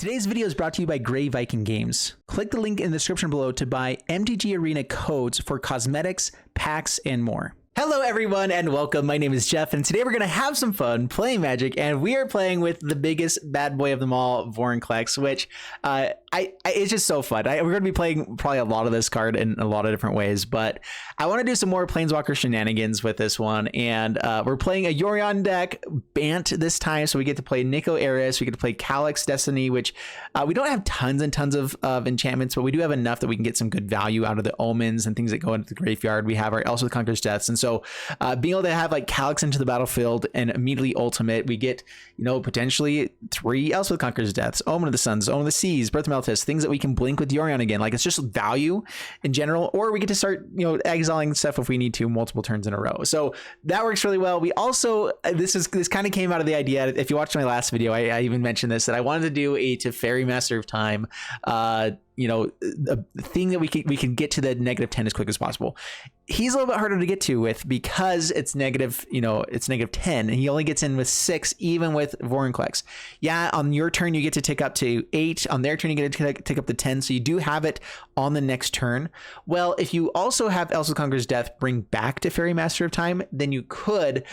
Today's video is brought to you by Grey Viking Games. Click the link in the description below to buy MTG Arena codes for cosmetics, packs, and more. Hello everyone and welcome. My name is Jeff and today we're going to have some fun playing Magic, and we are playing with the biggest bad boy of them all, Vorinclex, which it's just so fun. We're going to be playing probably a lot of this card in a lot of different ways, but I want to do some more Planeswalker shenanigans with this one, and we're playing a Yorion deck, BANT this time, so we get to play Nico Eris, we get to play Calyx Destiny, which we don't have tons and tons of enchantments, but we do have enough that we can get some good value out of the omens and things that go into the graveyard. We have our Elspeth Conquers Deaths, and so being able to have like Calyx into the battlefield and immediately ultimate, we get, you know, potentially 3 Elspeth Conquers Deaths, Omen of the Suns, Omen of the Seas, Birth of Meltis, things that we can blink with Yorion again. Like, it's just value in general, or we get to start, you know, exiling stuff if we need to multiple turns in a row. So that works really well. We also, this kind of came out of the idea, if you watched my last video, I even mentioned this, that I wanted to do a Teferi Master of Time, you know, the thing that we can get to the -10 as quick as possible. He's a little bit harder to get to with, because it's negative, you know, it's -10, and he only gets in with 6, even with Vorinclex. Yeah, on your turn you get to tick up to 8. On their turn you get to tick up to 10. So you do have it on the next turn. Well, if you also have Elspeth Conqueror's Death bring back Teferi Master of Time, then you could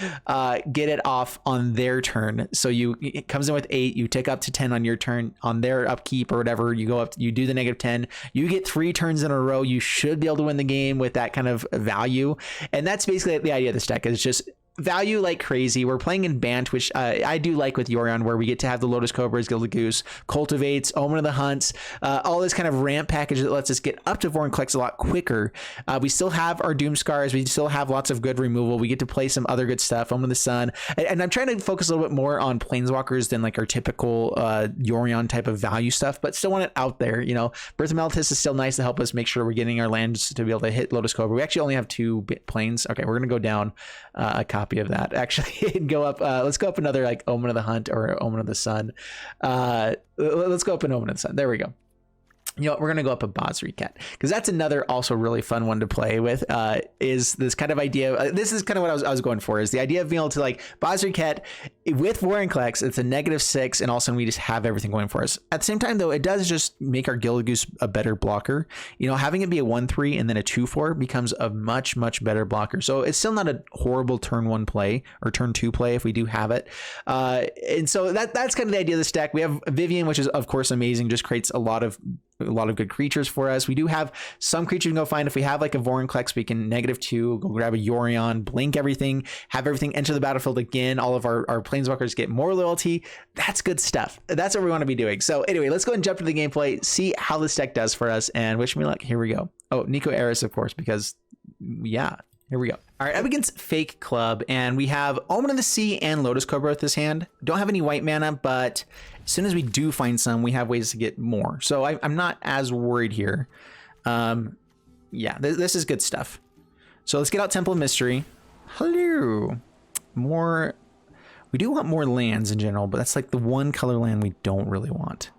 get it off on their turn. So it comes in with 8. You tick up to 10 on your turn. On their upkeep or whatever, you go up. You do the -10. You get 3 turns in a row. You should be able to win the game with that kind of value, and that's basically the idea of this deck. Is just value like crazy. We're playing in BANT, which I do like with Yorion, where we get to have the Lotus Cobras, Gilded Goose, Cultivates, Omen of the Hunts, all this kind of ramp package that lets us get up to Vorinclex a lot quicker. We still have our Doom Scars. We still have lots of good removal. We get to play some other good stuff, Omen of the Sun. And I'm trying to focus a little bit more on Planeswalkers than like our typical Yorion type of value stuff, but still want it out there. You know, Birth of Meltis is still nice to help us make sure we're getting our lands to be able to hit Lotus Cobra. We actually only have 2 planes. Okay, we're going to go down a copy of that actually and go up. Let's go up another like Omen of the Hunt or Omen of the Sun. Let's go up an Omen of the Sun. There we go. You know what, we're going to go up a Basriket, because that's another also really fun one to play with, is this kind of idea. This is kind of what I was going for, is the idea of being able to like Basriket with Vorinclex. It's a -6, and all of a sudden we just have everything going for us. At the same time though, it does just make our Gilded Goose a better blocker. You know, having it be a 1/3 and then a 2/4 becomes a much better blocker. So it's still not a horrible turn 1 play or turn 2 play if we do have it. And so that's kind of the idea of this deck. We have Vivian, which is of course amazing, just creates a lot of good creatures for us. We do have some creatures we can go find. If we have like a Vorinclex, we can -2, go grab a Yorion, blink everything, have everything enter the battlefield again. All of our Planeswalkers get more loyalty. That's good stuff. That's what we want to be doing. So anyway, let's go and jump to the gameplay, see how this deck does for us, and wish me luck. Here we go. Oh, Nico Eris, of course, because yeah, here we go. All right, up against Fake Club, and we have Omen of the Sea and Lotus Cobra with this hand. Don't have any white mana, but as soon as we do find some, we have ways to get more. So I'm not as worried here. Yeah, this is good stuff. So let's get out Temple of Mystery. Hello. More. We do want more lands in general, but that's like the one color land we don't really want.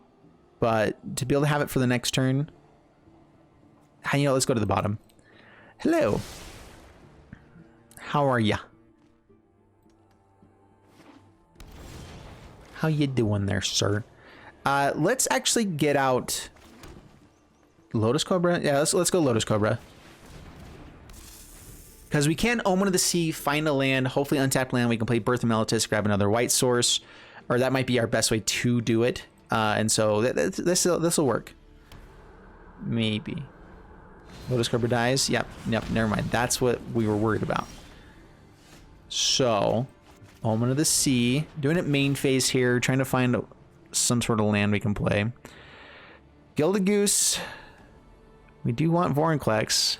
But to be able to have it for the next turn, you know, let's go to the bottom. Hello. How are ya? How you doing there, sir? Let's actually get out Lotus Cobra. Yeah, let's go Lotus Cobra. Because we can Omen of the Sea, find a land, hopefully untapped land. We can play Birth of Meltis, grab another white source, or that might be our best way to do it. And so this will work. Maybe. Lotus Cobra dies. Yep. Never mind. That's what we were worried about. So, Omen of the Sea, doing it main phase here, trying to find some sort of land we can play. Gilded Goose. We do want Vorinclex.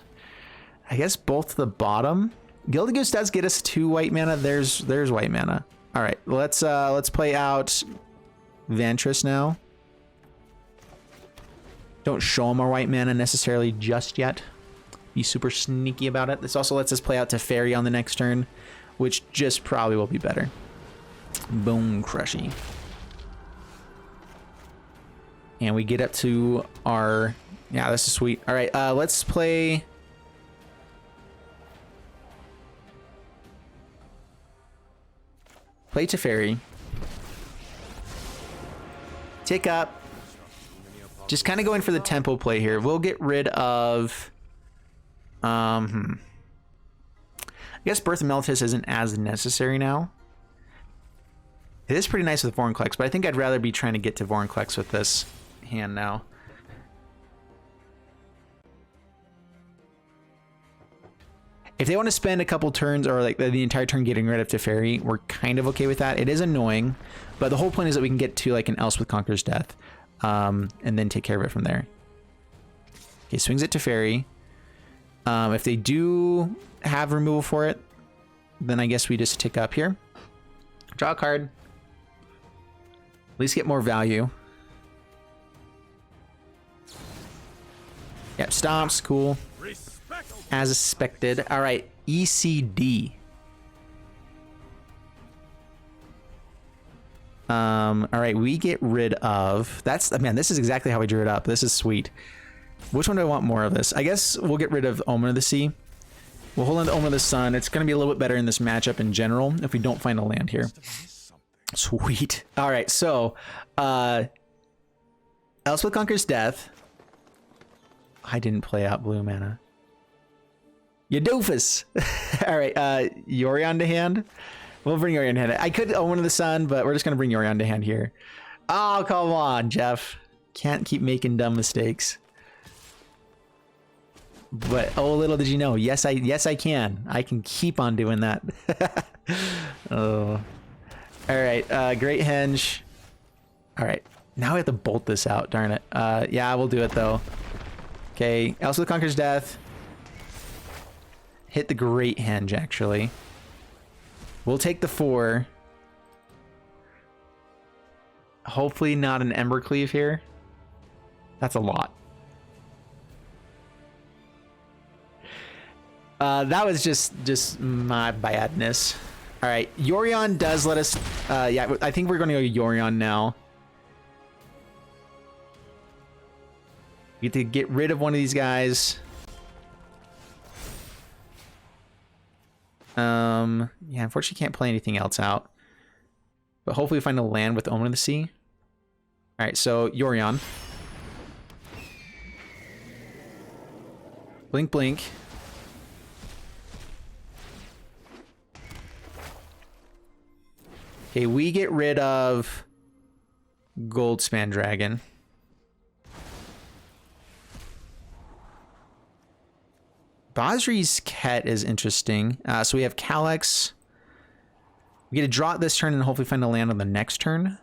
I guess both to the bottom. Gilded Goose does get us 2 white mana. There's white mana. All right, let's play out Ventress now. Don't show him our white mana necessarily just yet. Be super sneaky about it. This also lets us play out Teferi on the next turn, which just probably will be better. Boom Crushy. And we get up to our... Yeah, this is sweet. All right, let's play... Play Teferi. Tick up. Just kind of going for the tempo play here. We'll get rid of... I guess Birth of Meltis isn't as necessary now. It is pretty nice with Vorinclex, but I think I'd rather be trying to get to Vorinclex with this hand now. If they want to spend a couple turns or like the entire turn getting rid of Teferi, we're kind of okay with that. It is annoying, but the whole point is that we can get to like an Elspeth Conquers Death, and then take care of it from there. Okay, swings it to Teferi. If they do have removal for it, then I guess we just tick up here. Draw a card. At least get more value. Yep, stomps, cool. As expected. All right, ECD. All right, we get rid of... That's... Man, this is exactly how we drew it up. This is sweet. Which one do I want more of this? I guess we'll get rid of Omen of the Sea. We'll hold on to Omen of the Sun. It's going to be a little bit better in this matchup in general if we don't find a land here. Sweet. All right, so... Elspeth Conquers Death. I didn't play out blue mana. You doofus. All right, Yorion to hand. We'll bring Yorion to hand. I could Omen of the Sun, but we're just going to bring Yorion to hand here. Oh, come on, Jeff. Can't keep making dumb mistakes. But oh, little did you know. Yes, I can. I can keep on doing that. Oh. All right, Great Henge. All right, now we have to bolt this out, darn it. Yeah, we'll do it, though. Okay, Elspeth Conquers Death. Hit the Great Henge, actually. We'll take the 4. Hopefully not an Embercleave here. That's a lot. That was just my badness. All right, Yorion does let us... yeah, I think we're going to go Yorion now. We get to get rid of one of these guys. Yeah, unfortunately can't play anything else out. But hopefully we find a land with Omen of the Sea. All right, so Yorion. Blink, blink. Okay, we get rid of Goldspan Dragon. Basri's Ket is interesting. So we have Calyx. We get to draw it this turn and hopefully find a land on the next turn.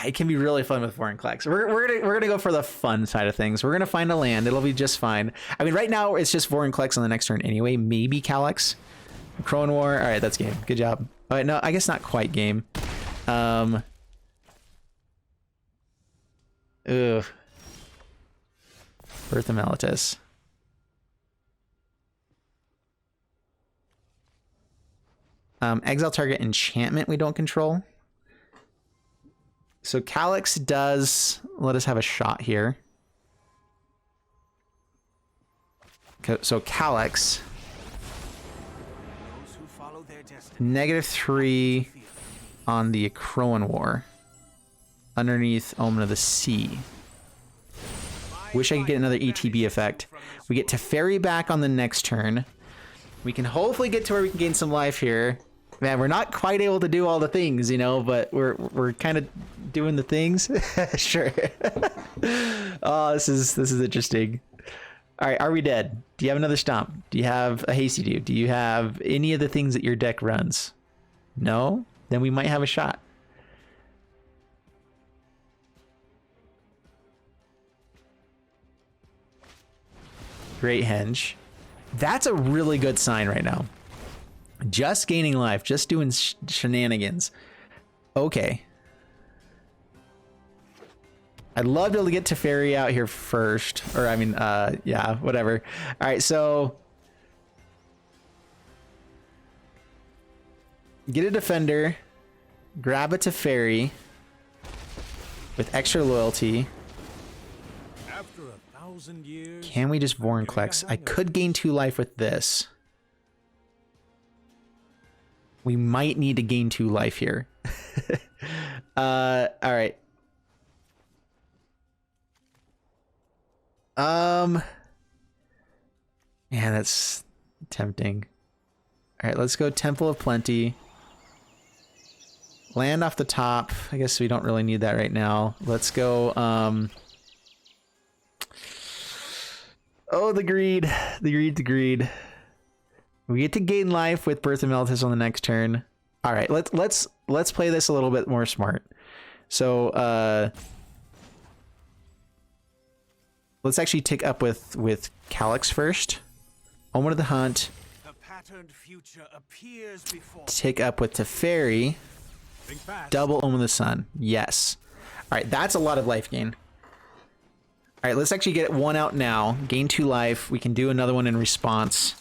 It can be really fun with Vorinclex. We're gonna go for the fun side of things. We're gonna find a land. It'll be just fine. I mean, right now it's just Vorinclex on the next turn anyway. Maybe Calyx. Crone War. All right, that's game. Good job. All right, no, I guess not quite game. Ugh. Birth of Meltis. Exile target enchantment we don't control. So Calyx does let us have a shot here. So Calyx. -3 on the Crone War. Underneath Omen of the Sea. Wish I could get another ETB effect. We get Teferi back on the next turn. We can hopefully get to where we can gain some life here. Man, we're not quite able to do all the things, you know, but we're kind of doing the things. Sure. Oh, this is interesting. All right, are we dead? Do you have another stomp? Do you have a hasty do? Do you have any of the things that your deck runs? No? Then we might have a shot. Great Henge. That's a really good sign right now. Just gaining life, just doing shenanigans. Okay. I'd love to get Teferi out here first. Or, I mean, yeah, whatever. All right, so... Get a Defender. Grab a Teferi. With extra loyalty. After 1,000 years, can we just Vorinclex? I could gain 2 life with this. We might need to gain 2 life here. All right. Yeah, that's tempting. All right, let's go Temple of Plenty. Land off the top. I guess we don't really need that right now. Let's go, oh, the greed. The greed, the greed. We get to gain life with Birth of Meltis on the next turn. All right, let's play this a little bit more smart. So, let's actually tick up with Calyx first. Omen of the Hunt. The patterned future appears before. Tick up with Teferi. Think fast. Double Omen of the Sun. Yes. All right, that's a lot of life gain. All right, let's actually get one out now. Gain 2 life. We can do another one in response.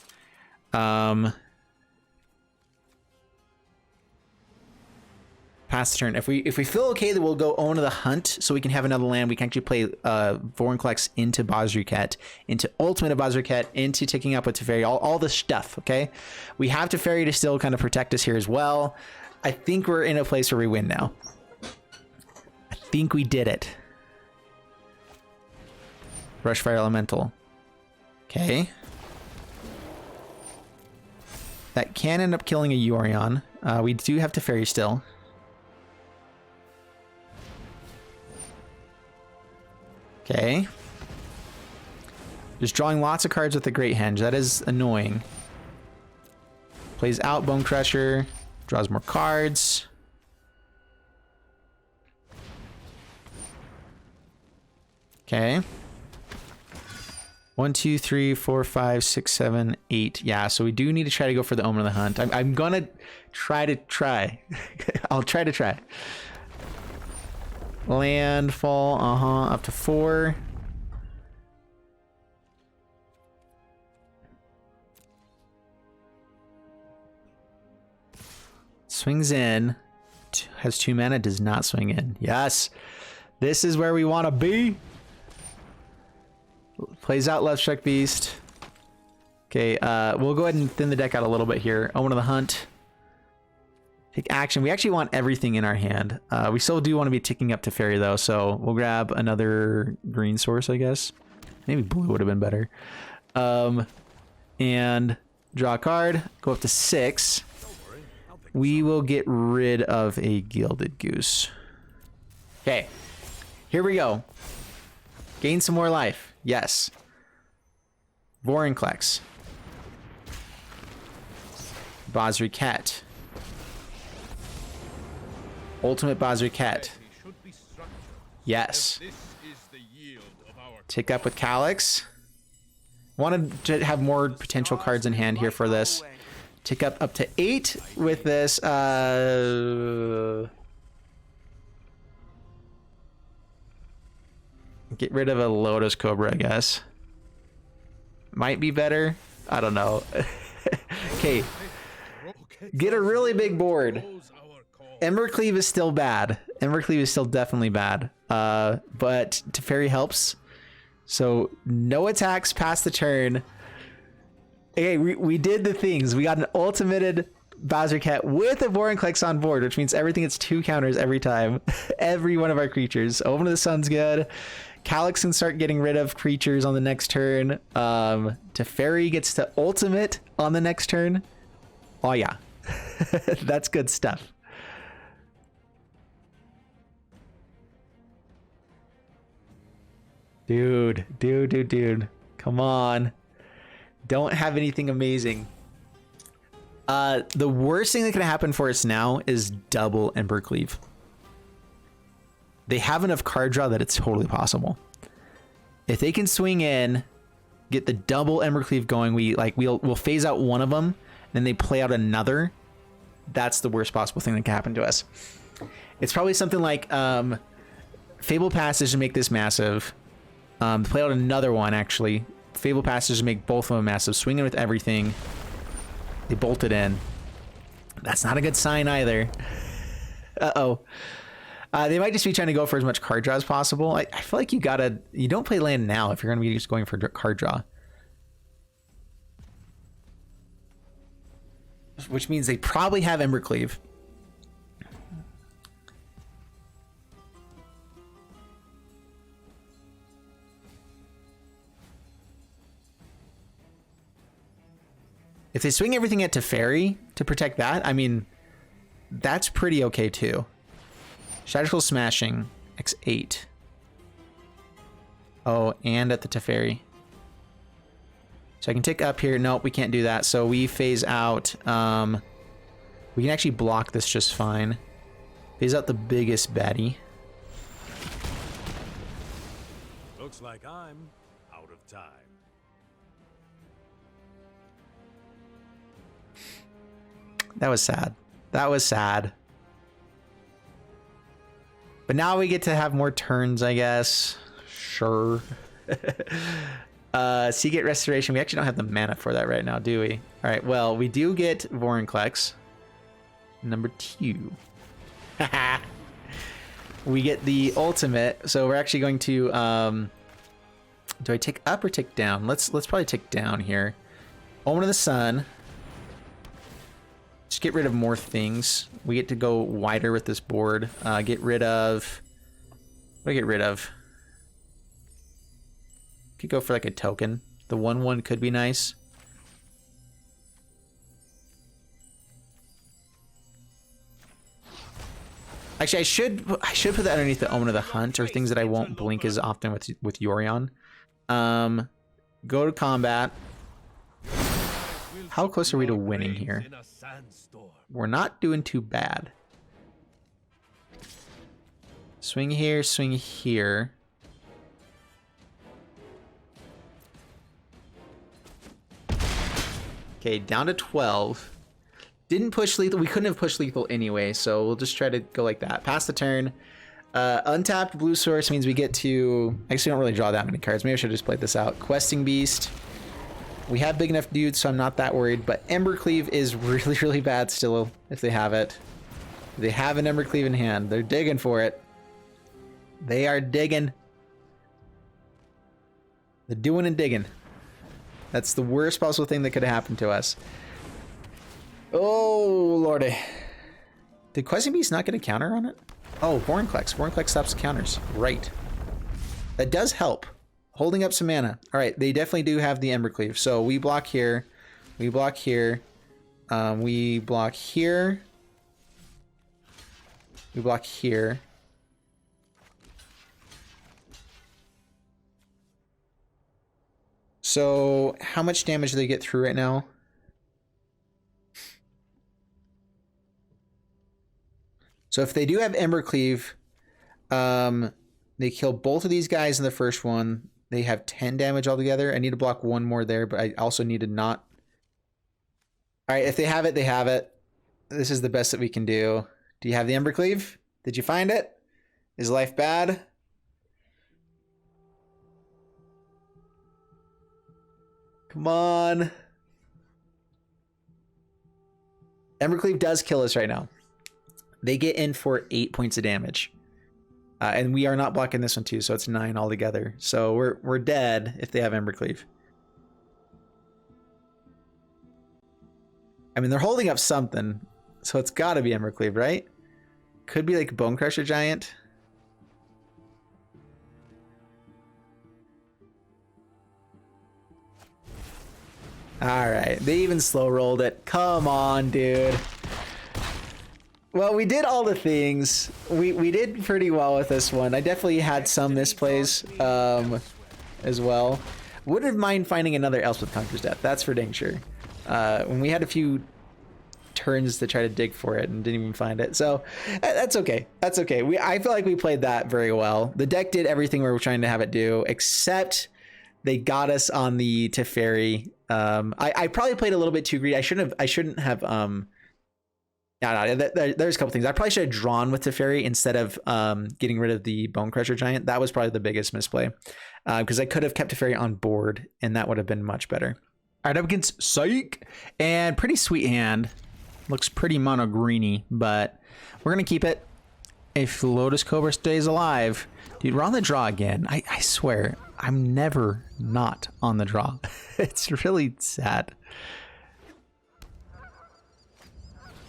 Pass the turn. If we feel okay, then we'll go Own of the Hunt, so we can have another land. We can actually play Vorinclex into Bazriket, into Ultimate of Bazriket, into ticking up with Teferi, all the stuff. Okay, we have Teferi to still kind of protect us here as well. I think we're in a place where we win now. I think we did it. Rushfire Elemental. Okay. That can end up killing a Yorion. We do have Teferi still. Okay. Just drawing lots of cards with the Great Henge. That is annoying. Plays out Bone Crusher. Draws more cards. Okay. 1, 2, 3, 4, 5, 6, 7, 8. Yeah, so we do need to try to go for the Omen of the Hunt. I'm gonna try. I'll try to try. Landfall, up to 4. Swings in. Has 2 mana, does not swing in. Yes. This is where we want to be. Plays out Left Struck Beast. Okay, we'll go ahead and thin the deck out a little bit here. Omen of the Hunt. Take action. We actually want everything in our hand. We still do want to be ticking up Teferi though, so we'll grab another green source, I guess. Maybe blue would have been better. And draw a card. Go up to 6. We will get rid of a Gilded Goose. Okay, here we go. Gain some more life. Yes. Vorinclex. Bazriket. Ultimate Bazriket. Yes. Tick up with Calyx. Wanted to have more potential cards in hand here for this. Tick up to 8 with this. Get rid of a Lotus Cobra, I guess. Might be better. I don't know. Okay. Get a really big board. Embercleave is still bad. Embercleave is still definitely bad. But Teferi helps. So no attacks past the turn. Okay, we did the things. We got an ultimated Bazriket with a Vorinclex on board, which means everything gets 2 counters every time. Every one of our creatures. Omen of the Sun's good. Calyx can start getting rid of creatures on the next turn. Teferi gets to ultimate on the next turn. Oh yeah. That's good stuff. Dude. Come on. Don't have anything amazing. The worst thing that can happen for us now is double Embercleave. They have enough card draw that it's totally possible. If they can swing in, get the double Embercleave going, we'll phase out one of them, then they play out another. That's the worst possible thing that can happen to us. It's probably something like Fable Passage to make this massive. Play out another one actually. Fable Passage to make both of them massive. Swing in with everything. They bolt it in. That's not a good sign either. Uh-oh. They might just be trying to go for as much card draw as possible. I feel like you don't play land now if you're going to be just going for card draw. Which means they probably have Embercleave. If they swing everything at Teferi to protect that, I mean, that's pretty okay too. Strategical Smashing, X8. Oh, and at the Teferi. So I can tick up here. Nope, we can't do that. So we phase out. We can actually block this just fine. Phase out the biggest baddie. Looks like I'm out of time. That was sad. That was sad. But now we get to have more turns, I guess. Sure. Seagate Restoration. We actually don't have the mana for that right now, do we? All right, well, we do get Vorinclex. Number 2. We get the ultimate. So we're actually going to... do I tick up or tick down? Let's probably tick down here. Omen of the Sun. Just get rid of more things. We get to go wider with this board. Get rid of... What do I get rid of? Could go for like a token. The 1/1 could be nice. Actually, I should put that underneath the Omen of the Hunt, or things that I won't blink as often with Yorion. Go to combat. How close are we to winning here? We're not doing too bad. Swing here, swing here. Okay, down to 12. Didn't push lethal. We couldn't have pushed lethal anyway, so we'll just try to go like that. Pass the turn. Untapped blue source means we get to... Actually, don't really draw that many cards. Maybe I should have just played this out. Questing Beast. We have big enough dudes, so I'm not that worried. But Embercleave is really, really bad still, if they have it. They have an Embercleave in hand. They're digging for it. They are digging. They're doing and digging. That's the worst possible thing that could have happened to us. Oh, lordy. Did Questing Beast not get a counter on it? Oh, Vorinclex. Vorinclex stops counters. Right. That does help. Holding up some mana. All right, they definitely do have the Embercleave. So we block here. We block here. We block here. We block here. So how much damage do they get through right now? So if they do have Embercleave, they kill both of these guys in the first one. They have 10 damage altogether. I need to block one more there, but I also need to not... All right, if they have it, they have it. This is the best that we can do. Do you have the Embercleave? Did you find it? Is life bad? Come on. Embercleave does kill us right now. They get in for 8 points of damage. And we are not blocking this one too, so it's 9 altogether. So we're dead if they have Embercleave. I mean, they're holding up something, so it's got to be Embercleave, right? Could be like Bone Crusher Giant. All right, they even slow rolled it. Come on, dude. Well, we did all the things. We did pretty well with this one. I definitely had some misplays as well. Wouldn't mind finding another Elspeth Conquers Death. That's for dang sure. When we had a few turns to try to dig for it and didn't even find it. So that's okay. That's okay. I feel like we played that very well. The deck did everything we were trying to have it do, except they got us on the Teferi. I probably played a little bit too greedy. I shouldn't have no, there's a couple things. I probably should have drawn with Teferi instead of getting rid of the Bone Crusher Giant. That was probably the biggest misplay, because I could have kept Teferi on board and that would have been much better. All right, up against Psych, and pretty sweet hand. Looks pretty mono greeny, but we're gonna keep it. If Lotus Cobra stays alive, dude, we're on the draw again. I swear, I'm never not on the draw. It's really sad.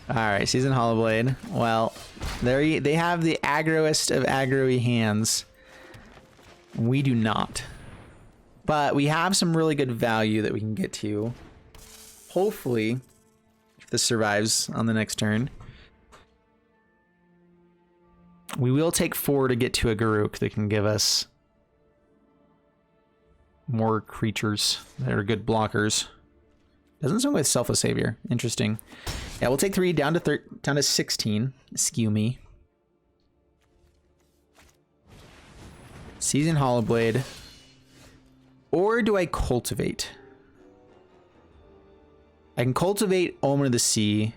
All right, Seasoned Hollowblade. Well, they have the aggroest of aggro-y hands. We do not. But we have some really good value that we can get to. hopefully, if this survives on the next turn, we will take 4 to get to a Garruk that can give us more creatures that are good blockers. Doesn't sound with Selfless Savior. Interesting. Yeah, we'll take 3 down to 16. Skew me. Season Hollowblade. Or do I cultivate? I can cultivate Omen of the Sea.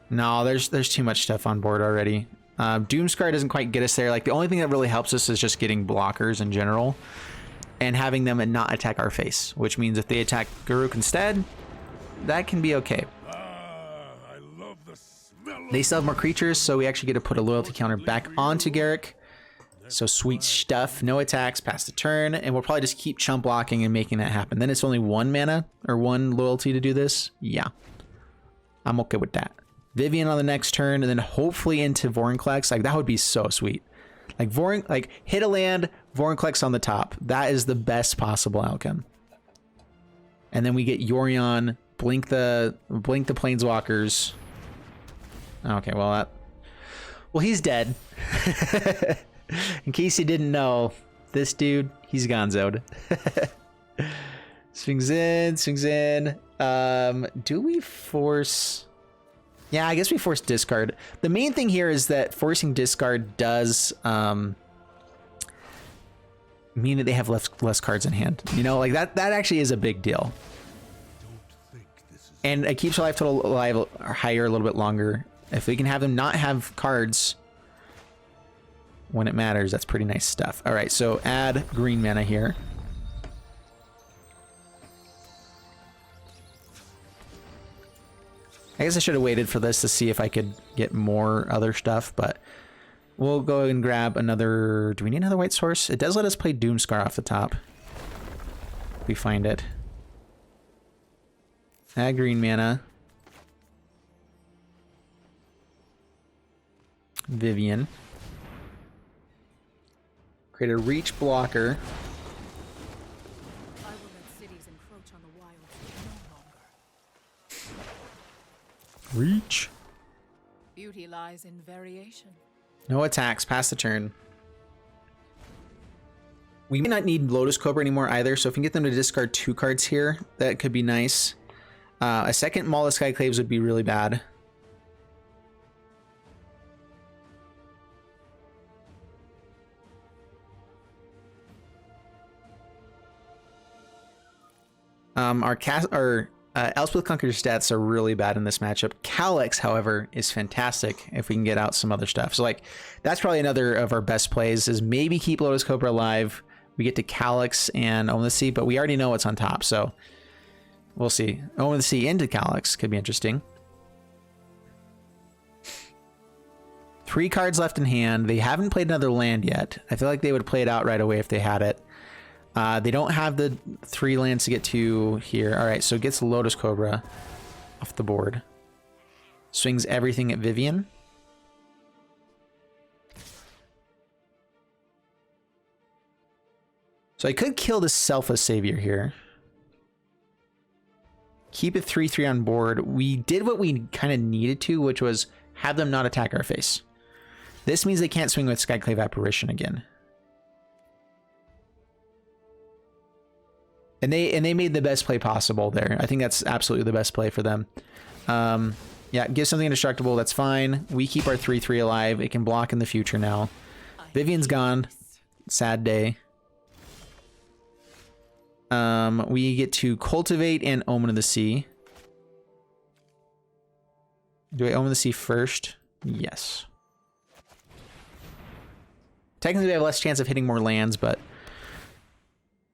No, there's too much stuff on board already. Doomscar doesn't quite get us there. Like, the only thing that really helps us is just getting blockers in general and having them not attack our face, which means if they attack Garruk instead, that can be okay. I love the smell They still have more creatures, so we actually get to put a loyalty counter back onto Garruk. So sweet stuff. No attacks past the turn, and we'll probably just keep chump blocking and making that happen. Then it's only 1 mana or 1 loyalty to do this. Yeah, I'm okay with that. Vivian on the next turn, and then hopefully into Vorinclex. Like, that would be so sweet. Like hit a land, Vorinclex on the top. That is the best possible outcome. And then we get Yorion, blink the planeswalkers. Okay, well he's dead. In case you didn't know, this dude, he's gonzoed. Swings in. Do we force? Yeah, I guess we force discard. The main thing here is that forcing discard does mean that they have less cards in hand. You know, like that actually is a big deal. And it keeps your life total alive or higher a little bit longer. If we can have them not have cards when it matters, that's pretty nice stuff. All right, so add green mana here. I guess I should have waited for this to see if I could get more other stuff, but we'll go and grab another... Do we need another white source? It does let us play Doomscar off the top. If we find it. Add green mana. Vivian. Create a reach blocker. I will let cities encroach on the wilds no longer. Reach. Beauty lies in variation. No attacks. Pass the turn. We may not need Lotus Cobra anymore either, so if we can get them to discard 2 cards here, that could be nice. A second Maul of Skyclaves would be really bad. Our Elspeth Conqueror's stats are really bad in this matchup. Calyx, however, is fantastic if we can get out some other stuff. So, like, that's probably another of our best plays, is maybe keep Lotus Cobra alive. We get to Calyx and Omen of the Sea, but we already know what's on top, so we'll see. Omen of the Sea into Calyx could be interesting. 3 cards left in hand. They haven't played another land yet. I feel like they would play it out right away if they had it. They don't have the 3 lands to get to here. All right, so it gets Lotus Cobra off the board. Swings everything at Vivian. So I could kill the Selfless Savior here. Keep it 3/3 on board. We did what we kind of needed to, which was have them not attack our face. This means they can't swing with Skyclave Apparition again. And they made the best play possible there. I think that's absolutely the best play for them. Yeah, give something indestructible. That's fine. We keep our 3/3 alive. It can block in the future now. Vivian's gone. Sad day. We get to cultivate and Omen of the Sea. Do I Omen of the Sea first? Yes. Technically, we have less chance of hitting more lands, but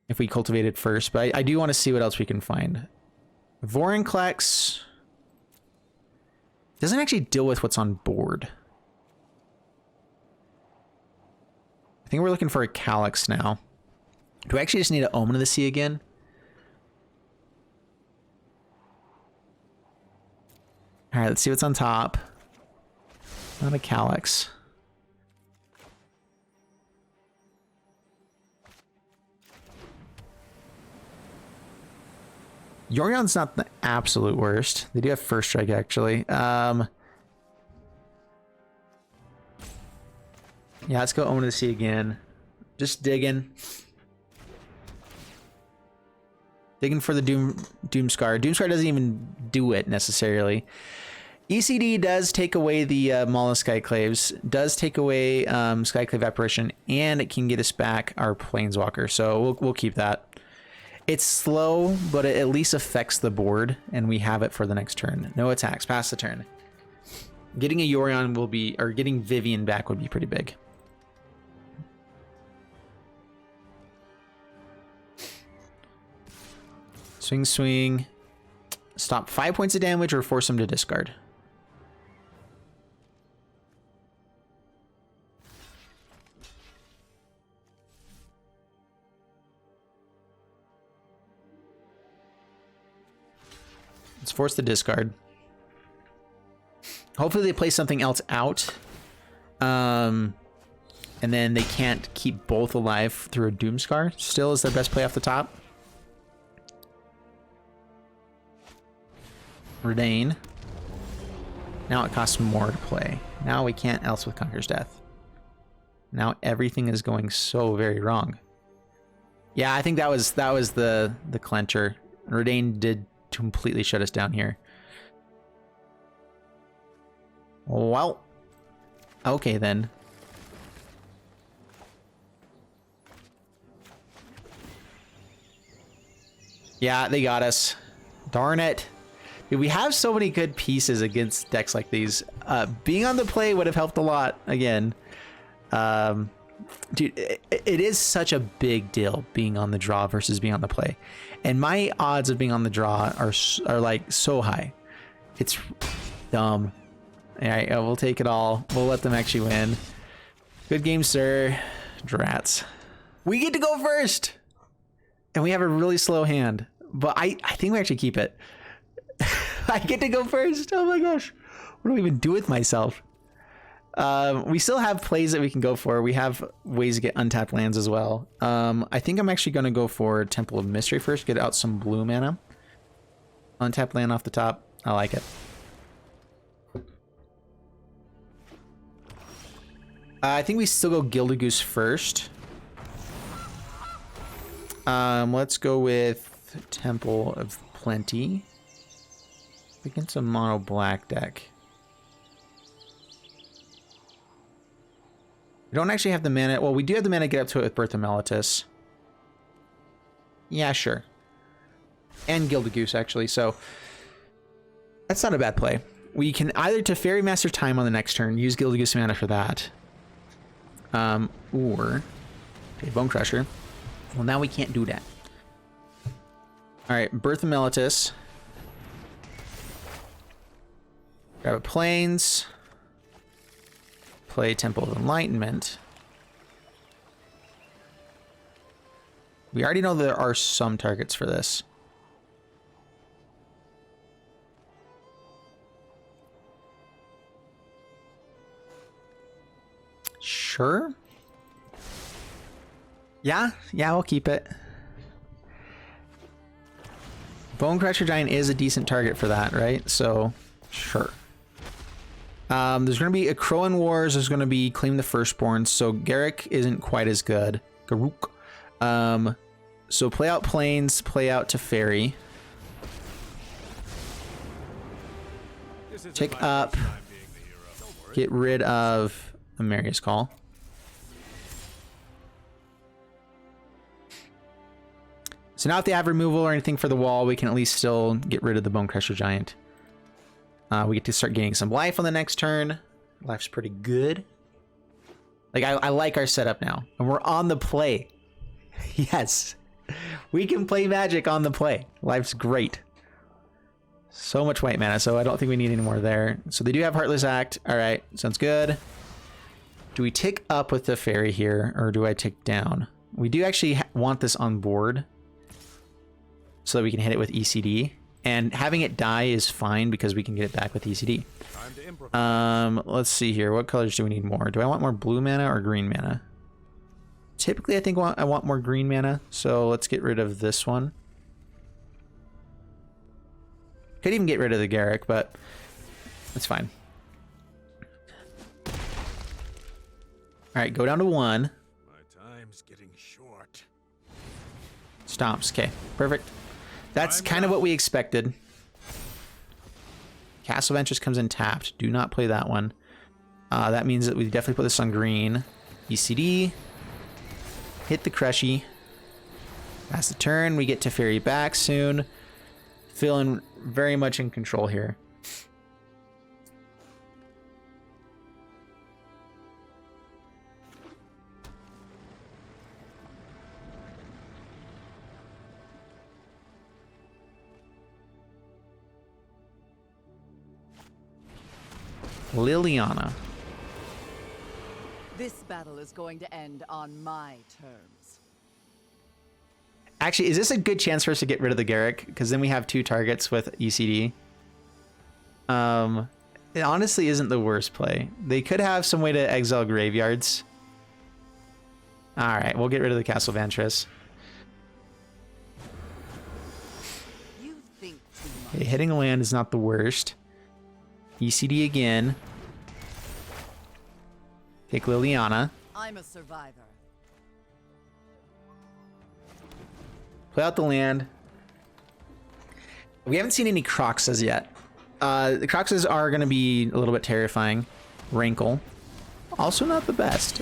if we cultivate it first. But I do want to see what else we can find. Vorinclex doesn't actually deal with what's on board. I think we're looking for a Calyx now. Do I actually just need an Omen of the Sea again? All right, let's see what's on top. Not a Calyx. Yorion's not the absolute worst. They do have first strike, actually. Yeah, let's go Omen of the Sea again. Just digging. Digging for the Doomscar. Doomscar doesn't even do it necessarily. ECD does take away the Maula Skyclaves, does take away Skyclave Apparition, and it can get us back our Planeswalker. So we'll keep that. It's slow, but it at least affects the board, and we have it for the next turn. No attacks, pass the turn. Getting a Yorion will be, or getting Vivian back would be pretty big. Swing, swing. Stop 5 points of damage or force him to discard. Let's force the discard. Hopefully they play something else out. And then they can't keep both alive through a Doomscar. Still is their best play off the top. Redain. Now it costs more to play. Now we can't else with Conqueror's Death. Now everything is going so very wrong. Yeah, I think that was the clencher. Redain did completely shut us down here. Well, okay then. Yeah, they got us. Darn it. Dude, we have so many good pieces against decks like these. Being on the play would have helped a lot again. Dude, it is such a big deal being on the draw versus being on the play. And my odds of being on the draw are like so high. It's dumb. All right, we'll take it all. We'll let them actually win. Good game, sir. Drats. We get to go first. And we have a really slow hand. But I think we actually keep it. I get to go first. Oh my gosh. What do I even do with myself? We still have plays that we can go for. We have ways to get untapped lands as well. I think I'm actually going to go for Temple of Mystery first. Get out some blue mana. Untapped land off the top. I like it. I think we still go Gilded Goose first. Let's go with Temple of Plenty. Against a mono black deck. We don't actually have the mana. Well, we do have the mana to get up to it with Birth of Meletis. Yeah, sure. And Gilded Goose, actually. So that's not a bad play. We can either Teferi Master Time on the next turn, use Gilded Goose mana for that. Or okay, Bone Crusher. Well, now we can't do that. All right, Birth of Meletis. Grab a Plains. Play Temple of Enlightenment. We already know there are some targets for this. Sure. Yeah, we'll keep it. Bone Crusher Giant is a decent target for that, right? So, sure. There's going to be a Crowan Wars. There's going to be Claim the Firstborn. So Garruk isn't quite as good. Garruk. So play out Plains, play out Teferi. Tick up. Get rid of Amarius Call. So now if they have removal or anything for the wall, we can at least still get rid of the Bone Crusher Giant. We get to start getting some life on the next turn. Life's pretty good. Like, I like our setup now. And we're on the play. Yes. We can play Magic on the play. Life's great. So much white mana, so I don't think we need any more there. So they do have Heartless Act. All right, sounds good. Do we tick up with the Fairy here, or do I tick down? We do actually want this on board so that we can hit it with ECD. And having it die is fine because we can get it back with ECD. Time to improvise. Let's see here. What colors do we need more? Do I want more blue mana or green mana? Typically, I think I want more green mana. So let's get rid of this one. Could even get rid of the Garrick, but that's fine. All right, go down to 1. My time's getting short. Stomps. Okay, perfect. That's kind of what we expected. Castle Ventress comes in tapped. Do not play that one. That means that we definitely put this on green. ECD. Hit the Crushy. Pass the turn. We get Teferi back soon. Feeling very much in control here. Liliana. This battle is going to end on my terms. Actually, is this a good chance for us to get rid of the Garrick? Because then we have 2 targets with ECD. It honestly isn't the worst play. They could have some way to exile graveyards. Alright, we'll get rid of the Castle Ventress. You think too much. Okay, hitting a land is not the worst. ECD again. Take Liliana. I'm a survivor. Play out the land. We haven't seen any Croxes yet. The Croxes are going to be a little bit terrifying. Rankle. Also not the best.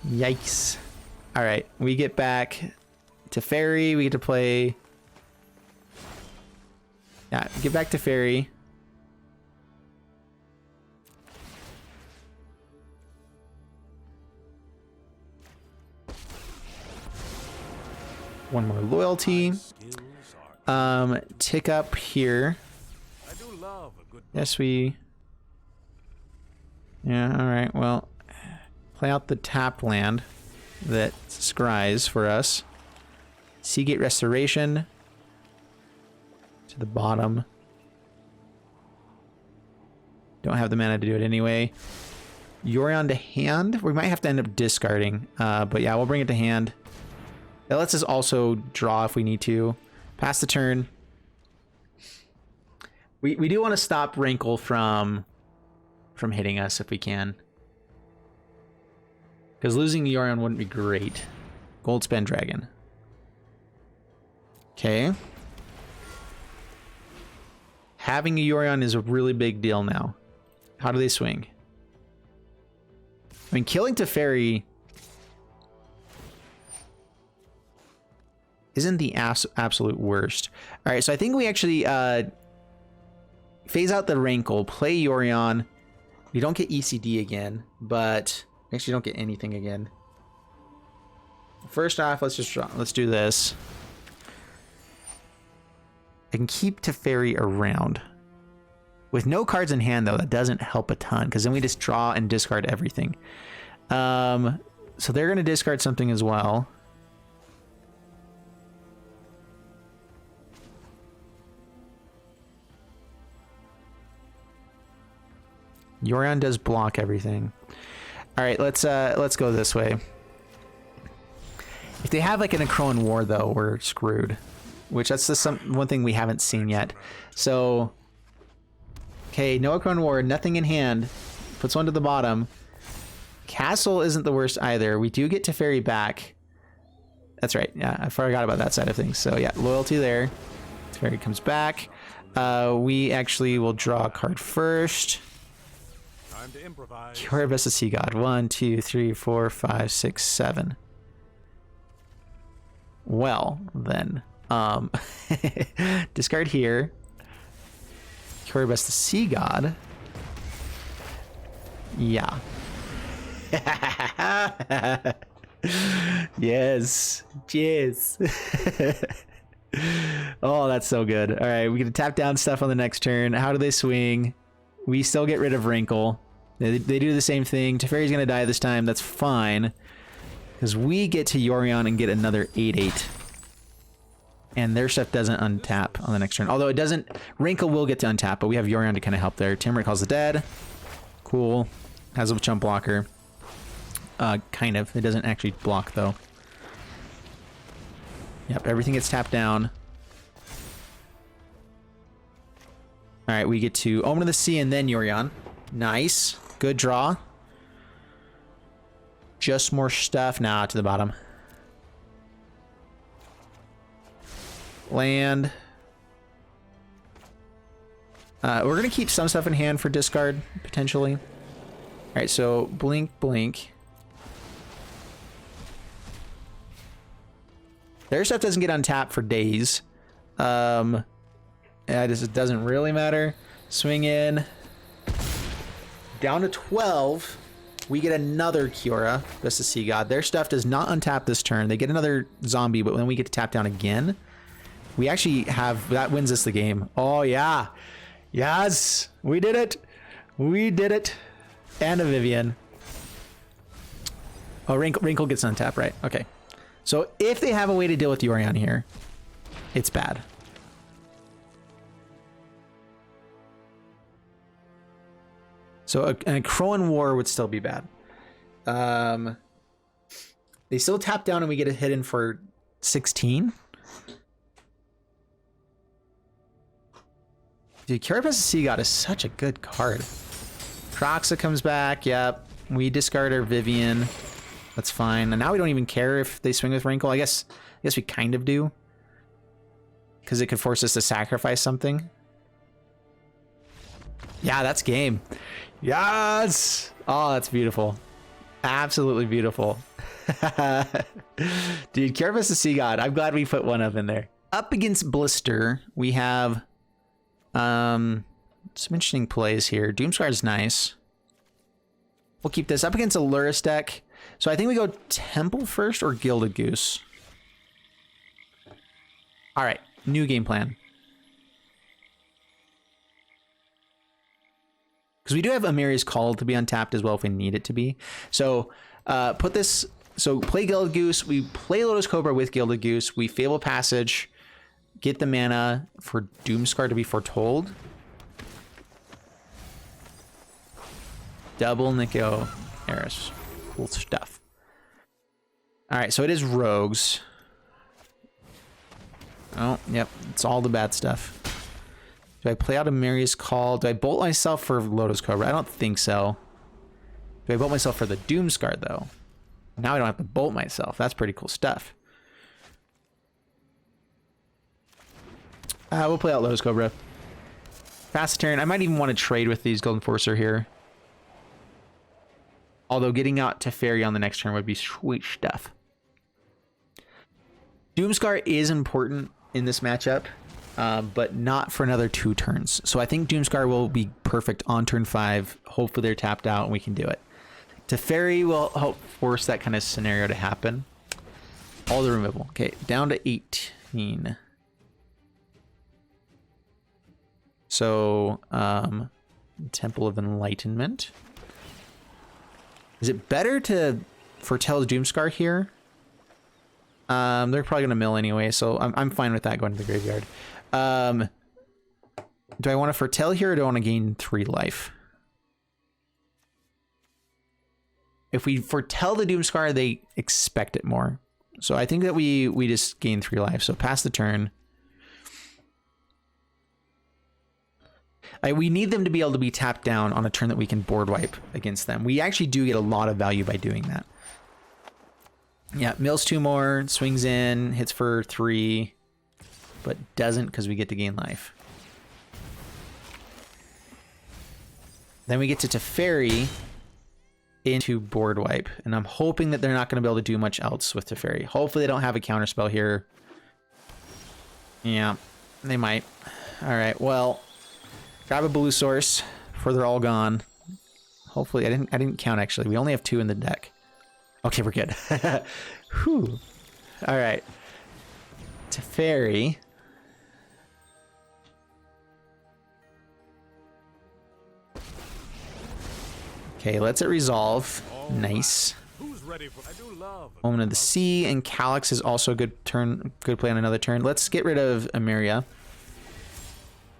Yikes. Alright, we get back to Fairy. We get to play... Yeah, get back to Fairy. One more loyalty. Tick up here. I do love a good Yes, we... Yeah, alright, well... Play out the tapped land that scries for us. Seagate Restoration. To the bottom. Don't have the mana to do it anyway. Yorion to hand. We might have to end up discarding. But yeah, we'll bring it to hand. That lets us also draw if we need to. Pass the turn. We do want to stop Rankle from hitting us if we can. Because losing Yorion wouldn't be great. Goldspend Dragon. Okay. Having a Yorion is a really big deal now. How do they swing? I mean, killing Teferi isn't the absolute worst. All right, so I think we actually phase out the Rankle, play Yorion. We don't get ECD again, but we actually don't get anything again. First off, let's do this. I can keep Teferi around. With no cards in hand, though, that doesn't help a ton, because then we just draw and discard everything. So they're going to discard something as well. Yorion does block everything. All right, let's go this way. If they have like an Akroan War, though, we're screwed. Which that's just one thing we haven't seen yet. So, okay, no Akroan War, nothing in hand. Puts one to the bottom. Castle isn't the worst either. We do get Teferi back. That's right. Yeah, I forgot about that side of things. So yeah, loyalty there. Teferi comes back. We actually will draw a card first. time to improvise. Cure Best of Sea God. 1, 2, 3, 4, 5, 6, 7. Well, then. Discard here. Cure Best of Sea God. Yeah. Yes. Cheers. Oh, that's so good. All right, we get to tap down stuff on the next turn. How do they swing? We still get rid of Wrinkle. They do the same thing. Teferi's going to die this time. That's fine. Because we get to Yorion and get another 8/8. And their stuff doesn't untap on the next turn. Although it doesn't... Wrinkle will get to untap, but we have Yorion to kind of help there. Timber calls the dead. Cool. Has a jump blocker. Kind of. It doesn't actually block, though. Yep, everything gets tapped down. Alright, we get to Omen of the Sea and then Yorion. Nice. Good draw. Just more stuff. Nah, to the bottom. Land. We're going to keep some stuff in hand for discard, potentially. Alright, so blink, blink. Their stuff doesn't get untapped for days. Yeah, it doesn't really matter. Swing in. Down to 12. We get another Kiora. That's the Sea God. Their stuff does not untap this turn. They get another zombie, but when we get to tap down again, we actually have... That wins us the game. Oh, yeah. Yes. We did it. We did it. And a Vivian. Oh, Wrinkle gets untapped, right? Okay. So if they have a way to deal with Yorion here, it's bad. So a Crowan War would still be bad. They still tap down and we get a hit in for 16. Dude, Carapace Sea God is such a good card. Croxa comes back. Yep. We discard our Vivian. That's fine. And now we don't even care if they swing with Wrinkle. I guess we kind of do. Because it could force us to sacrifice something. Yeah, that's game. Yes! Oh, that's beautiful. Absolutely beautiful. Dude, Carapace the Sea God. I'm glad we put one up in there. Up against Blister, we have some interesting plays here. Doomscar is nice. We'll keep this up against a Lurrus deck. So I think we go Temple first or Gilded Goose. All right, new game plan. Because we do have Amiri's Call to be untapped as well if we need it to be. So put this... So play Gilded Goose. We play Lotus Cobra with Gilded Goose. We Fable Passage. Get the mana for Doomscar to be foretold. Double Nico Eris. Cool stuff. Alright, so it is Rogues. Oh, yep. It's all the bad stuff. Do I play out Amiri's Call? Do I bolt myself for Lotus Cobra? I don't think so. Do I bolt myself for the Doomscar, though? Now I don't have to bolt myself. That's pretty cool stuff. We'll play out Lotus Cobra. Fast turn. I might even want to trade with these Golden Forcer here. Although getting out to Fairy on the next turn would be sweet stuff. Doomscar is important in this matchup, but not for another 2 turns. So I think Doomscar will be perfect on turn 5. Hopefully they're tapped out and we can do it. Teferi will help force that kind of scenario to happen. All the removal. Okay, down to 18. So, Temple of Enlightenment. Is it better to foretell Doomscar here? They're probably going to mill anyway, so I'm fine with that going to the graveyard. Do I want to foretell here or do I want to gain 3 life? If we foretell the Doomscar, they expect it more. So I think that we just gain 3 life. So pass the turn. We need them to be able to be tapped down on a turn that we can board wipe against them. We actually do get a lot of value by doing that. Yeah, mills 2 more, swings in, hits for 3, but doesn't because we get to gain life. Then we get to Teferi into board wipe, and I'm hoping that they're not going to be able to do much else with Teferi. Hopefully they don't have a counterspell here. Yeah, they might. All right, well, grab a blue source before they're all gone. Hopefully, I didn't count actually. We only have 2 in the deck. Okay, we're good. Whew. All right. Teferi. Okay, let's it resolve. Nice. Who's ready for. I do love. Omen of the Sea and Calyx is also a good play on another turn. Let's get rid of Emeria.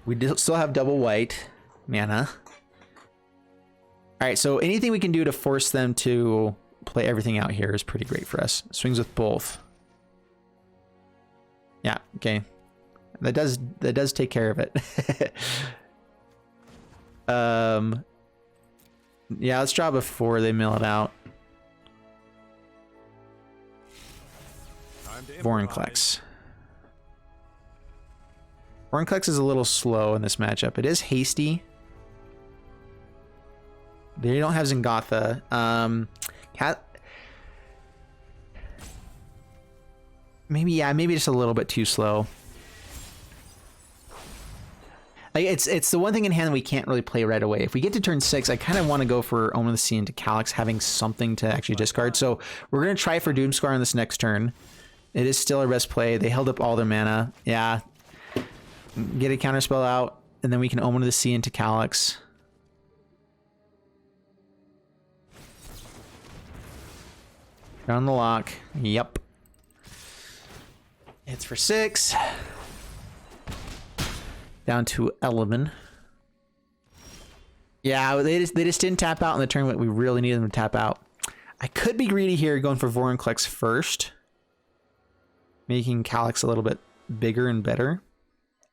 We still have double white mana. All right, so anything we can do to force them to play everything out here is pretty great for us. Swings with both. Yeah, okay. That does take care of it. Yeah, let's draw before they mill it out. Vorinclex. Vorinclex is a little slow in this matchup. It is hasty. They don't have Zingotha. Maybe just a little bit too slow. Like it's the one thing in hand we can't really play right away. If we get to turn 6, I kind of want to go for Omen of the Sea into Calyx, having something to actually discard. So we're going to try for Doomscar on this next turn. It is still our best play. They held up all their mana. Yeah. Get a counterspell out, and then we can Omen of the Sea into Calyx. Down the lock. Yep. It's for 6. Down to 11. Yeah, they just didn't tap out in the tournament. We really needed them to tap out. I could be greedy here, going for Vorinclex first, making Calyx a little bit bigger and better,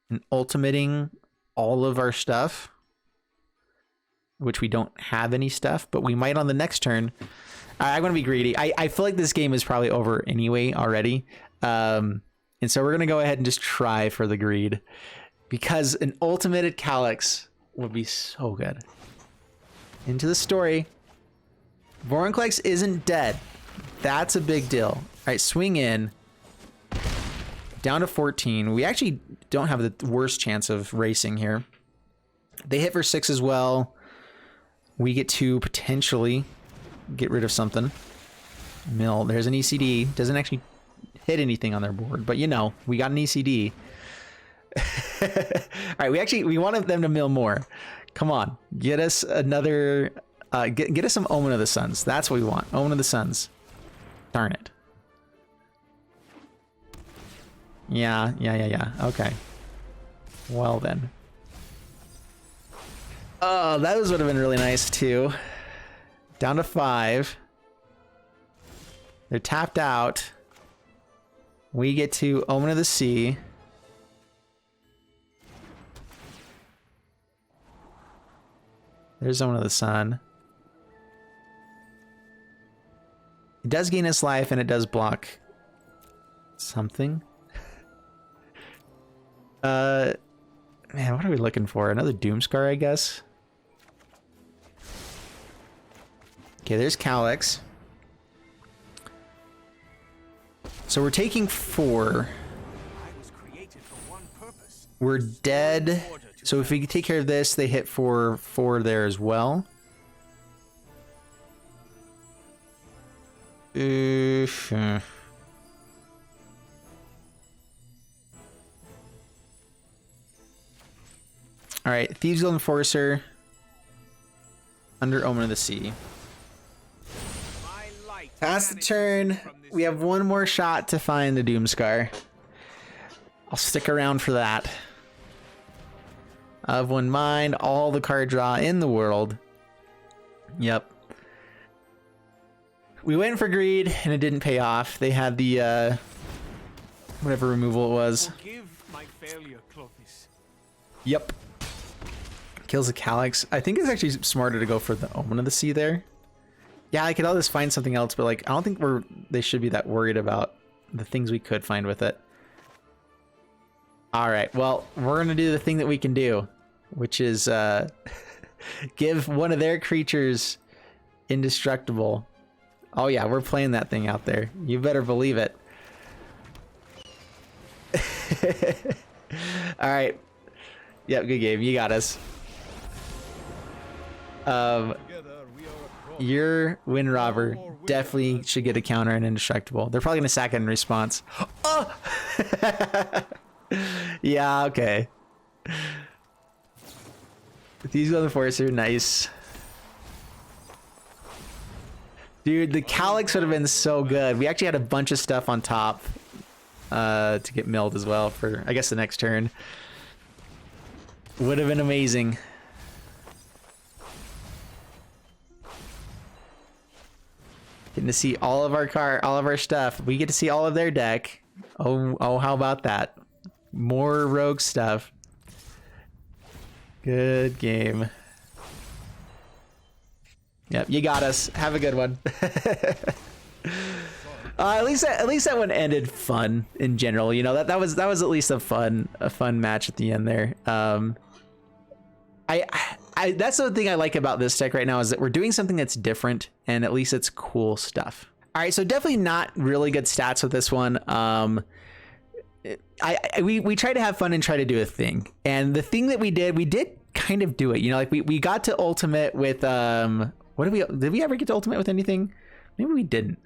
and ultimating all of our stuff, which we don't have any stuff, but we might on the next turn. I'm going to be greedy. I feel like this game is probably over anyway already. And so we're going to go ahead and just try for the greed, because an ultimated Calyx would be so good. Into the story. Vorinclex isn't dead. That's a big deal. All right, swing in. Down to 14. We actually don't have the worst chance of racing here. They hit for 6 as well. We get to potentially get rid of something. Mill. There's an ECD. Doesn't actually hit anything on their board, but you know, we got an ECD. All right, we wanted them to mill more. Come on, get us another. Get us some Omen of the Suns. That's what we want. Omen of the Suns. Darn it. Yeah. Okay. Well then. Oh, those would have been really nice too. Down to 5. They're tapped out. We get to Omen of the Sea. There's Omen of the Sun. It does gain its life and it does block something. Man, what are we looking for? Another Doomscar, I guess. Okay, there's Calyx. So we're taking 4. We're dead. So if we take care of this, they hit for 4 there as well. All right, Thieves Guild Enforcer under Omen of the Sea. Pass the turn. We have one more shot to find the Doomscar. I'll stick around for that. Of one mind, all the card draw in the world. Yep. We went for greed and it didn't pay off. They had the whatever removal it was. My failure, Clovis. Yep. Kills a Calyx. I think it's actually smarter to go for the Omen of the Sea there. Yeah, I could always find something else, but like I don't think they should be that worried about the things we could find with it. All right, well, we're gonna do the thing that we can do, which is give one of their creatures indestructible. Oh yeah, we're playing that thing out there. You better believe it. All right. Yep, good game. You got us. Your Wind Robber definitely should get a counter and indestructible. They're probably gonna sack it in response. Oh! Yeah, okay. These other Enforcer, nice. Dude, the Calyx would have been so good. We actually had a bunch of stuff on top to get milled as well for, I guess, the next turn. Would have been amazing. Getting to see all of our stuff. We get to see all of their deck. Oh, how about that? More rogue stuff. Good game. Yep, you got us. Have a good one. At least that one ended fun in general. You know, that was at least a fun match at the end there. I that's the thing I like about this deck right now is that we're doing something that's different, and at least it's cool stuff. All right, so definitely not really good stats with this one. We tried to have fun and try to do a thing, and the thing that we did kind of do it. You know, like we got to ultimate with did we ever get to ultimate with anything? Maybe we didn't.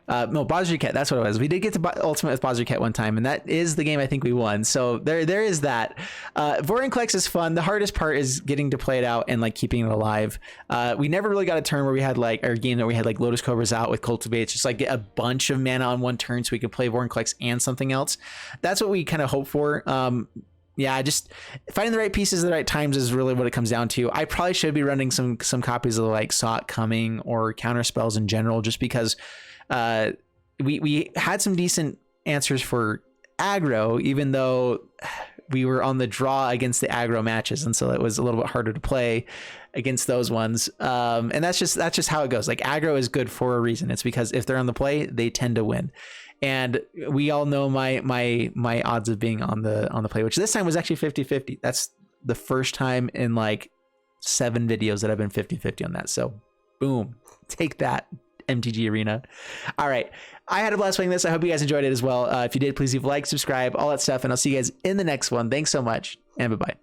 No, Bazooket, that's what it was. We did get to ultimate with Bazooket one time, and that is the game I think we won. So there is that. Vorinclex is fun. The hardest part is getting to play it out and like keeping it alive. We never really got a turn where we had like our game that we had like Lotus Cobras out with Cultivates, just like get a bunch of mana on one turn so we could play Vorinclex and something else. That's what we kind of hope for. Yeah, just finding the right pieces at the right times is really what it comes down to. I probably should be running some copies of like Saw It Coming or counter spells in general, just because we had some decent answers for aggro, even though we were on the draw against the aggro matches, and so it was a little bit harder to play against those ones. And that's just how it goes. Like aggro is good for a reason. It's because if they're on the play, they tend to win. And we all know my odds of being on the play, which this time was actually 50-50. That's the first time in like 7 videos that I've been 50-50 on that. So boom, take that, MTG Arena. All right, I had a blast playing this. I hope you guys enjoyed it as well. If you did, please leave a like, subscribe, all that stuff, and I'll see you guys in the next one. Thanks so much, and bye-bye.